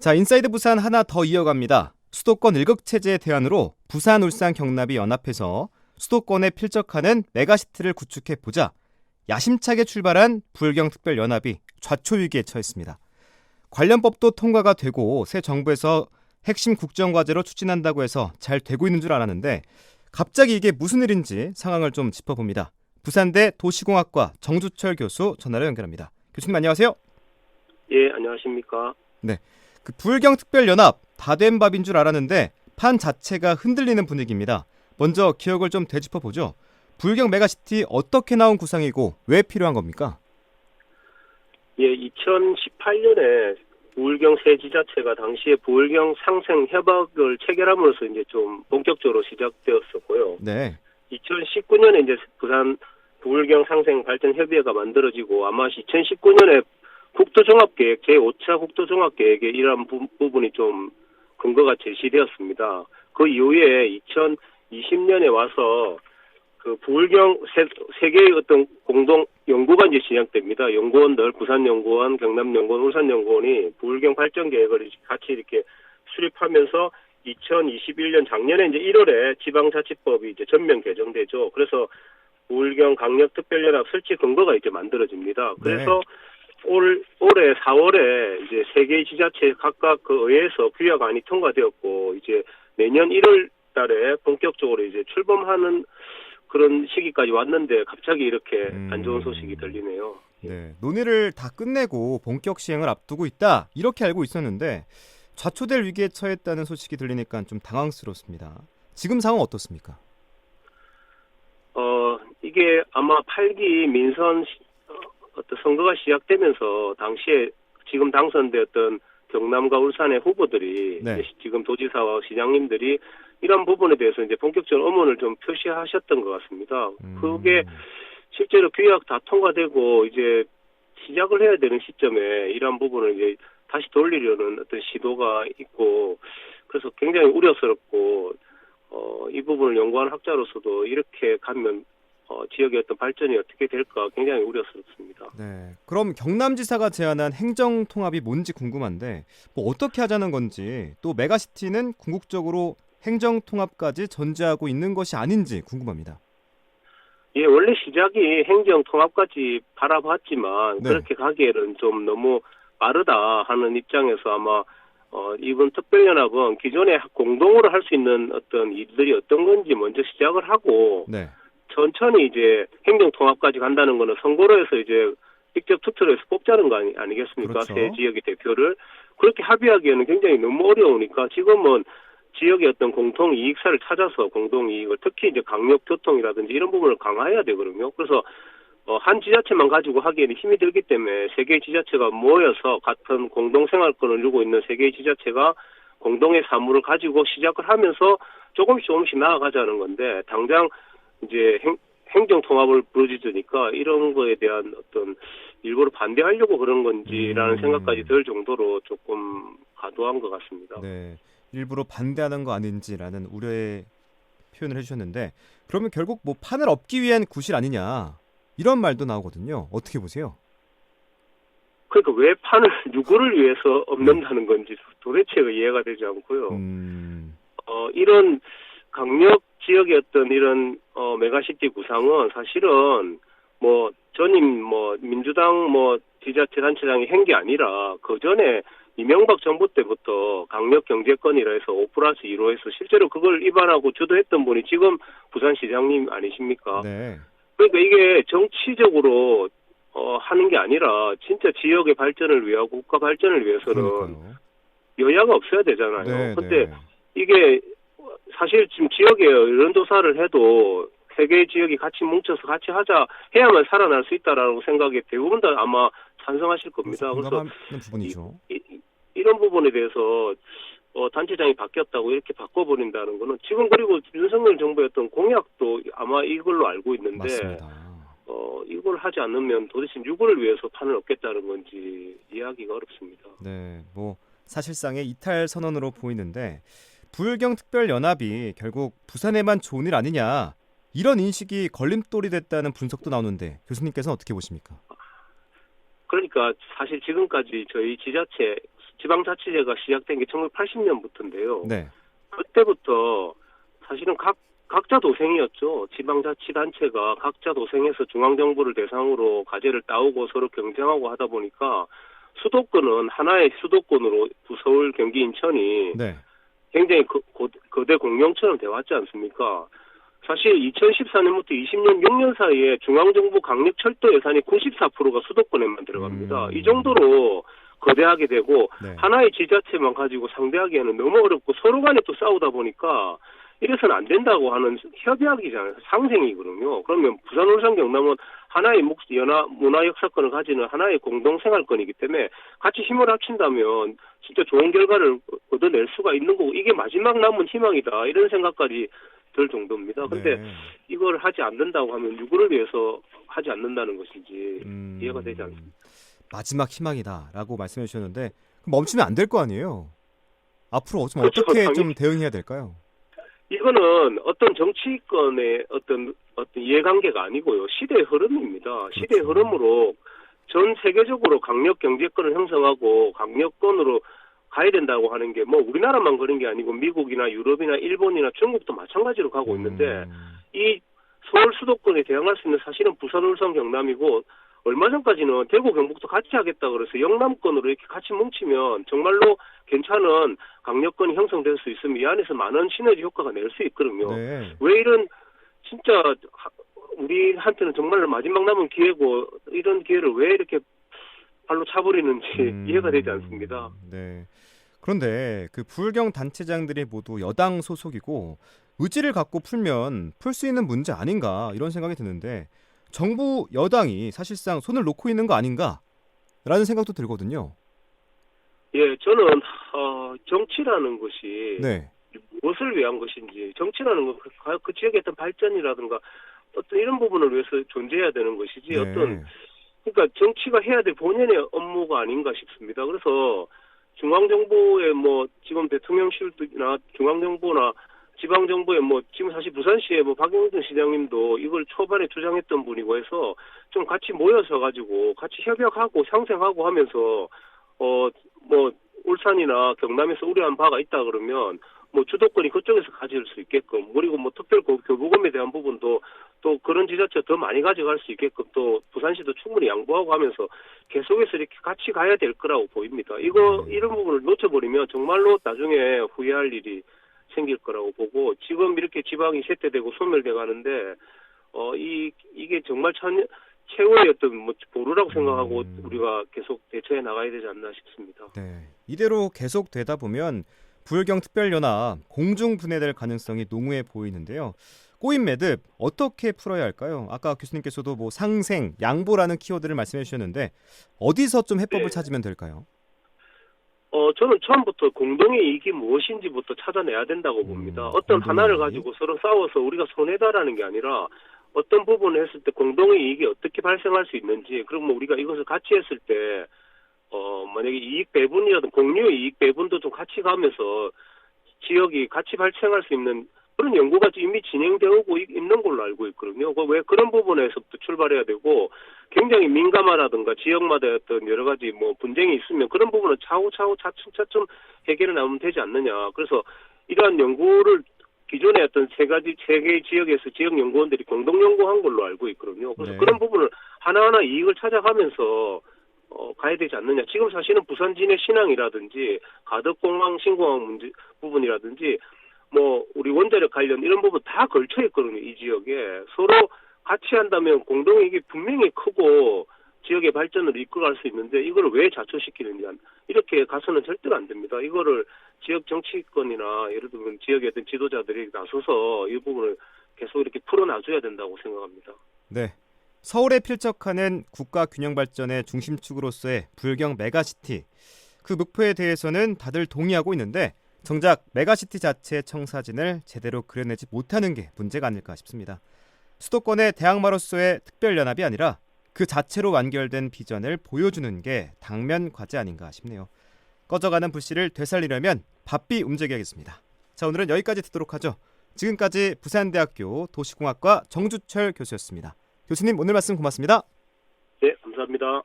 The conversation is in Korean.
자, 인사이드 부산 하나 더 이어갑니다. 수도권 1극 체제의 대안으로 부산, 울산, 경남이 연합해서 수도권에 필적하는 메가시티를 구축해보자. 야심차게 출발한 부울경특별연합이 좌초위기에 처했습니다. 관련법도 통과가 되고 새 정부에서 핵심 국정과제로 추진한다고 해서 잘 되고 있는 줄 알았는데 갑자기 이게 무슨 일인지 상황을 좀 짚어봅니다. 부산대 도시공학과 정주철 교수 전화로 연결합니다. 교수님 안녕하세요. 예, 안녕하십니까. 네, 그 부울경특별연합 다 된 밥인 줄 알았는데 판 자체가 흔들리는 분위기입니다. 먼저 기억을 좀 되짚어보죠. 부울경 메가시티 어떻게 나온 구상이고 왜 필요한 겁니까? 예, 2018년에 부울경 새 지자체가 당시에 부울경 상생 협약을 체결함으로써 이제 좀 본격적으로 시작되었었고요. 네. 2019년에 이제 부산 부울경 상생 발전 협의회가 만들어지고 아마 2019년에 국토종합계획 제5차 국토종합계획의 이러한 부분이 좀 근거가 제시되었습니다. 그 이후에 2020년에 와서 그 부울경 세 개의 어떤 공동 연구가 이제 진행됩니다. 연구원들 부산연구원, 경남연구원, 울산연구원이 부울경 발전 계획을 같이 이렇게 수립하면서 2021년 작년에 이제 1월에 지방자치법이 이제 전면 개정되죠. 그래서 부울경 강력특별연합 설치 근거가 이제 만들어집니다. 그래서 올해 4월에 이제 세 개의 지자체 각각 그 의회에서 규약안이 통과되었고 이제 내년 1월 달에 본격적으로 이제 출범하는 그런 시기까지 왔는데 갑자기 이렇게 안 좋은 소식이 들리네요. 네, 논의를 다 끝내고 본격 시행을 앞두고 있다 이렇게 알고 있었는데 좌초될 위기에 처했다는 소식이 들리니까 좀 당황스럽습니다. 지금 상황 어떻습니까? 이게 아마 8기 민선 어떤 선거가 시작되면서 당시에 지금 당선되었던 경남과 울산의 후보들이 네. 지금 도지사와 시장님들이 이런 부분에 대해서 이제 본격적으로 의문을 좀 표시하셨던 것 같습니다. 그게 실제로 규약 다 통과되고 이제 시작을 해야 되는 시점에 이런 부분을 이제 다시 돌리려는 어떤 시도가 있고 그래서 굉장히 우려스럽고 이 부분을 연구하는 학자로서도 이렇게 가면 지역의 어떤 발전이 어떻게 될까 굉장히 우려스럽습니다. 네, 그럼 경남지사가 제안한 행정통합이 뭔지 궁금한데 뭐 어떻게 하자는 건지 또 메가시티는 궁극적으로 행정통합까지 전제하고 있는 것이 아닌지 궁금합니다. 예, 원래 시작이 행정통합까지 바라봤지만 네. 그렇게 가기에는 좀 너무 빠르다 하는 입장에서 아마 이번 특별연합은 기존에 공동으로 할 수 있는 어떤 일들이 어떤 건지 먼저 시작을 하고 네. 천천히 이제 행정통합까지 간다는 거는 선거로 해서 이제 직접 투표를 해서 뽑자는 거 아니겠습니까? 그렇죠. 새 지역의 대표를. 그렇게 합의하기에는 굉장히 너무 어려우니까 지금은 지역의 어떤 공통 이익사를 찾아서 공동 이익을 특히 이제 강력 교통이라든지 이런 부분을 강화해야 되거든요. 그래서 한 지자체만 가지고 하기에는 힘이 들기 때문에 세 개의 지자체가 모여서 같은 공동 생활권을 누리고 있는 세 개의 지자체가 공동의 사무를 가지고 시작을 하면서 조금씩 나아가자는 건데 당장 이제 행정통합을 부르짖으니까 이런 거에 대한 어떤 일부러 반대하려고 그런 건지라는 생각까지 들 정도로 조금 과도한 것 같습니다. 네, 일부러 반대하는 거 아닌지라는 우려의 표현을 해주셨는데 그러면 결국 뭐 판을 엎기 위한 구실 아니냐 이런 말도 나오거든요. 어떻게 보세요? 그러니까 왜 판을 누구를 위해서 엎는다는 건지 도대체 이해가 되지 않고요. 이런 강력 지역의 어떤 이런 메가시티 구상은 사실은 뭐 전임 민주당 지자체 단체장이 한 게 아니라 그 전에 이명박 정부 때부터 강력 경제권이라 해서 5+2로 해서 실제로 그걸 입안하고 주도했던 분이 지금 부산시장님 아니십니까? 네. 그러니까 이게 정치적으로 하는 게 아니라 진짜 지역의 발전을 위하고 국가 발전을 위해서는 그러니까요. 여야가 없어야 되잖아요. 네, 근데 네. 이게 사실 지금 지역에 여론조사를 해도 세 개의 지역이 같이 뭉쳐서 같이 하자 해야만 살아날 수 있다라고 생각에 대부분 다 아마 찬성하실 겁니다. 그래서 공감하는 부분이죠. 이런 부분에 대해서 단체장이 바뀌었다고 이렇게 바꿔버린다는 거는 지금 그리고 윤석열 정부의 어떤 공약도 아마 이걸로 알고 있는데 맞습니다. 이걸 하지 않으면 도대체 누구를 위해서 판을 얻겠다는 건지 이해하기가 어렵습니다. 네, 뭐 사실상의 이탈 선언으로 보이는데 부울경 특별연합이 결국 부산에만 좋은 일 아니냐 이런 인식이 걸림돌이 됐다는 분석도 나오는데 교수님께서는 어떻게 보십니까? 그러니까 사실 지금까지 저희 지자체 지방자치제가 시작된 게 1980년부터인데요. 네. 그때부터 사실은 각자 도생이었죠. 지방자치단체가 각자 도생해서 중앙정부를 대상으로 과제를 따오고 서로 경쟁하고 하다 보니까 수도권은 하나의 수도권으로 서울, 경기, 인천이 네. 굉장히 거대 공룡처럼 돼왔지 않습니까? 사실 2014년부터 20년 6년 사이에 중앙정부 강력철도 예산이 94%가 수도권에만 들어갑니다. 이 정도로 거대하게 되고 네. 하나의 지자체만 가지고 상대하기에는 너무 어렵고 서로 간에 또 싸우다 보니까 이래서는 안 된다고 하는 협약이잖아요. 상생이거든요. 그러면 부산, 울산, 경남은 하나의 문화 역사권을 가지는 하나의 공동생활권이기 때문에 같이 힘을 합친다면 진짜 좋은 결과를 얻어낼 수가 있는 거고 이게 마지막 남은 희망이다. 이런 생각까지 들 정도입니다. 근데 네. 이걸 하지 않는다고 하면 누구를 위해서 하지 않는다는 것인지 이해가 되지 않습니다. 마지막 희망이다라고 말씀해 주셨는데 그럼 멈추면 안 될 거 아니에요? 앞으로 좀 그렇죠, 어떻게 당연히. 좀 대응해야 될까요? 이거는 어떤 정치권의 어떤 이해관계가 아니고요. 시대의 흐름입니다. 시대의 그렇죠. 흐름으로 전 세계적으로 강력 경제권을 형성하고 강력권으로 가야 된다고 하는 게 뭐 우리나라만 그런 게 아니고 미국이나 유럽이나 일본이나 중국도 마찬가지로 가고 있는데 이 서울 수도권에 대항할 수 있는 사실은 부산, 울산, 경남이고 얼마 전까지는 대구, 경북도 같이 하겠다 그래서 영남권으로 이렇게 같이 뭉치면 정말로 괜찮은 강력권이 형성될 수 있으면 이 안에서 많은 시너지 효과가 낼 수 있거든요. 네. 왜 이런 진짜 우리한테는 정말로 마지막 남은 기회고 이런 기회를 왜 이렇게 발로 차버리는지 이해가 되지 않습니다. 네. 그런데 그 부울경 단체장들이 모두 여당 소속이고 의지를 갖고 풀면 풀 수 있는 문제 아닌가 이런 생각이 드는데 정부 여당이 사실상 손을 놓고 있는 거 아닌가라는 생각도 들거든요. 예, 저는 정치라는 것이 네. 무엇을 위한 것인지 정치라는 건 그 지역의 어떤 발전이라든가 어떤 이런 부분을 위해서 존재해야 되는 것이지 네. 그러니까 정치가 해야 될 본연의 업무가 아닌가 싶습니다. 그래서 중앙정부의 뭐 지금 대통령실이나 중앙정부나 지방정부의 뭐 지금 사실 부산시의 뭐 박영선 시장님도 이걸 초반에 주장했던 분이고 해서 좀 같이 모여서 가지고 같이 협약하고 상생하고 하면서 뭐 울산이나 경남에서 우려한 바가 있다 그러면 뭐 주도권이 그쪽에서 가질 수 있게끔 그리고 뭐 특별 교부금에 대한 부분도 또 그런 지자체 더 많이 가져갈 수 있게끔 또 부산시도 충분히 양보하고 하면서 계속해서 이렇게 같이 가야 될 거라고 보입니다. 이런 부분을 놓쳐버리면 정말로 나중에 후회할 일이 생길 거라고 보고 지금 이렇게 지방이 쇠퇴되고 소멸돼 가는데 이게 정말 최후의 어떤 뭐 보루라고 생각하고 우리가 계속 대처해 나가야 되지 않나 싶습니다. 네. 이대로 계속 되다 보면 부울경 특별연합 공중 분해될 가능성이 농후해 보이는데요. 꼬인 매듭 어떻게 풀어야 할까요? 아까 교수님께서도 뭐 상생, 양보라는 키워드를 말씀해 주셨는데 어디서 좀 해법을 찾으면 될까요? 저는 처음부터 공동의 이익이 무엇인지부터 찾아내야 된다고 봅니다. 어떤 공동의 하나를 이익? 가지고 서로 싸워서 우리가 손해다라는 게 아니라 어떤 부분을 했을 때 공동의 이익이 어떻게 발생할 수 있는지 그리고 뭐 우리가 이것을 같이 했을 때 만약에 이익 배분이라든 공유의 이익 배분도 좀 같이 가면서 지역이 같이 발생할 수 있는 그런 연구가 이미 진행되고 있는 걸로 알고 있거든요. 왜 그런 부분에서부터 출발해야 되고 굉장히 민감하다든가 지역마다 어떤 여러 가지 뭐 분쟁이 있으면 그런 부분은 차후차후 차츰차츰 해결해 나오면 되지 않느냐. 그래서 이러한 연구를 기존의 어떤 세 개의 지역에서 지역 연구원들이 공동 연구한 걸로 알고 있거든요. 그래서 네. 그런 부분을 하나하나 이익을 찾아가면서 가야 되지 않느냐. 지금 사실은 부산 진해 신항이라든지 가덕공항 신공항 문제 부분이라든지 뭐 우리 원자력 관련 이런 부분 다 걸쳐 있거든요. 이 지역에 서로 같이 한다면 공동이익이 분명히 크고 지역의 발전을 이끌어갈 수 있는데 이걸 왜 자초시키느냐. 이렇게 가서는 절대로 안 됩니다. 이거를 지역 정치권이나 예를 들면 지역의 어떤 지도자들이 나서서 이 부분을 계속 이렇게 풀어놔줘야 된다고 생각합니다. 네. 서울에 필적하는 국가 균형 발전의 중심축으로서의 부울경 메가시티. 그 목표에 대해서는 다들 동의하고 있는데 정작 메가시티 자체의 청사진을 제대로 그려내지 못하는 게 문제가 아닐까 싶습니다. 수도권의 대항마로서의 특별연합이 아니라 그 자체로 완결된 비전을 보여주는 게 당면 과제 아닌가 싶네요. 꺼져가는 불씨를 되살리려면 바삐 움직여야겠습니다. 자, 오늘은 여기까지 듣도록 하죠. 지금까지 부산대학교 도시공학과 정주철 교수였습니다. 교수님 오늘 말씀 고맙습니다. 네, 감사합니다.